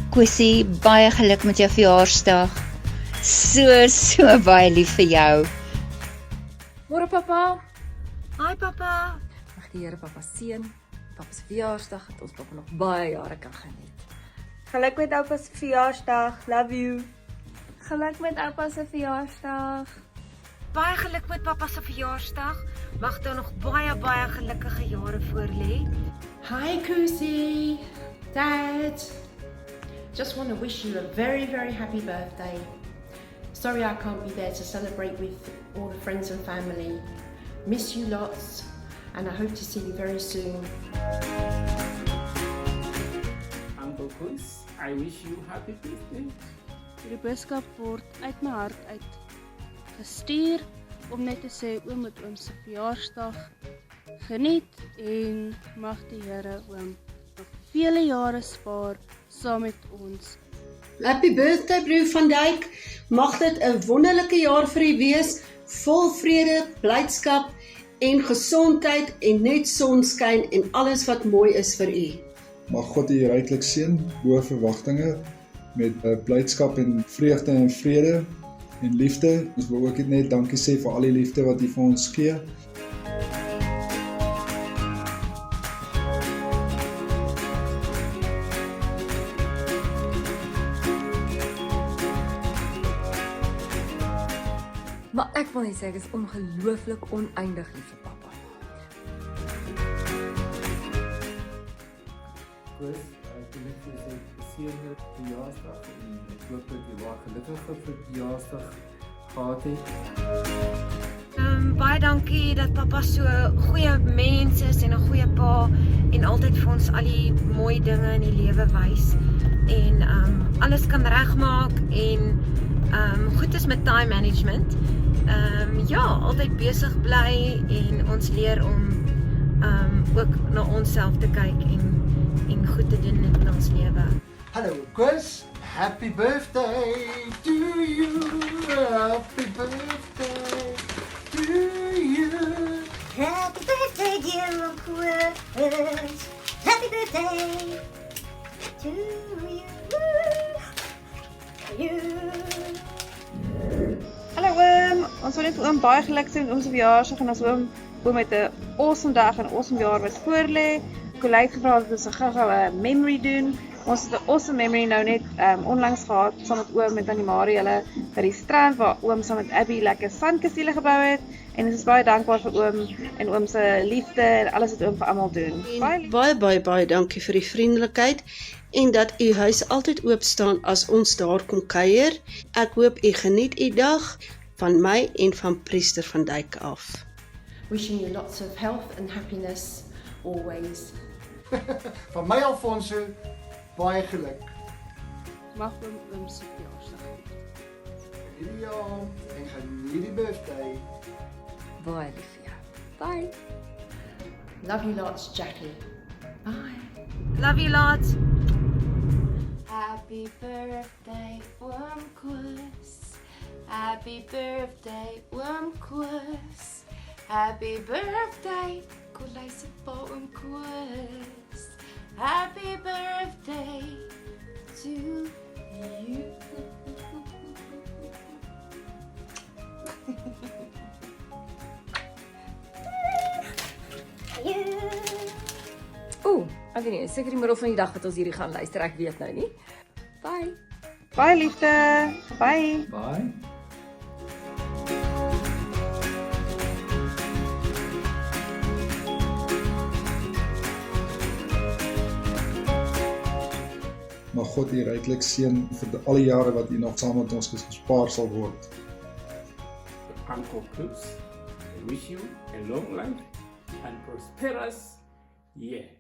Kussie, baie geluk met jou verjaarsdag. So baie lief vir jou. Môre pappa. Hi papa. Mag die Here pappa seën. Pappa se verjaarsdag dat ons pappa nog baie jare kan geniet. Geluk met oupa se verjaarsdag. Love you. Geluk met oupa se verjaarsdag. Baie geluk met pappa se verjaarsdag. Mag daar nog baie gelukkige jare voor lê. Hi Kusi, Dad. Just want to wish you a very happy birthday. Sorry I can't be there to celebrate with all the friends and family. Miss you lots and I hope to see you very soon. Uncle Koos, I wish you happy birthday. Die boodskap word uit my hart uit gestuur om net te sê oom met oom se verjaarsdag geniet en mag die Here oom nog vele jare spaar saam met ons. Happy birthday broer Van Dijk. Mag dit 'n wonderlike jaar vir u wees, vol vrede, blydskap en gesondheid en net sonskyn en alles wat mooi is vir u. Mag God u ryklik seën bo verwagtinge met blydskap en vreugde en vrede en liefde. Ons wil ook net dankie sê vir al die liefde wat u vir ons gee. Maar ek wil net sê ek is ongelooflik oneindig lief vir pappa. Koos, ek wil net vir jou sê, geseënde verjaarsdag en ek hoop dat jy baie gelukkige verjaarsdag gehad het. Baie dankie dat pappa so goeie mens is en 'n goeie pa en altyd vir ons al die mooi dinge in die lewe wys en alles kan regmaak en goed is met time management. Ja, altyd besig bly en ons leer om ook na onsself te kyk en goed te doen in ons lewe. Hallo Koos, happy birthday to you. Happy birthday to you. Happy birthday dear Koos. Happy birthday to you. Hallo oom, ons wil net vir oom baie geluk sê met oom se verjaarsdag en as oom met 'n awesome dag en 'n awesome jaar wat voor lê. Colette gevra dat ons 'n gou-gou memory doen. Ons het 'n awesome memory nou net onlangs gehad saam met oom met Annie Marie hulle by die strand waar oom saam met Abby lekker sandkastele gebou het en ons is baie dankbaar vir oom en oom se liefde en alles wat oom vir almal doen. Baie dankie vir die vriendelikheid en dat u huis altyd oop staan as ons daar kom kuier. Ek hoop u geniet u dag van my en van Priester Van Dijk af. Wishing you lots of health and happiness always. Van my Alfonso, baie geluk. Mag oom se verjaarsdag Geniet die jaar en geniet die birthday. Baie lief vir jou. Bye. Love you lots, Jackie. Bye. Love you lots. Happy birthday, oom Koos. Happy birthday, oom Koos. Happy birthday, Colette pa oom Koos. Happy birthday to you. Ek weet nie, seker die middel van die dag wat ons hierdie gaan luister, ek weet nou nie. Bye. Baie liefde. Bye. Bye. Mag God u ryklik seën vir al die jare wat u nog saam met ons gespaar sal word. Uncle Koos, I wish you a long life and prosperous year.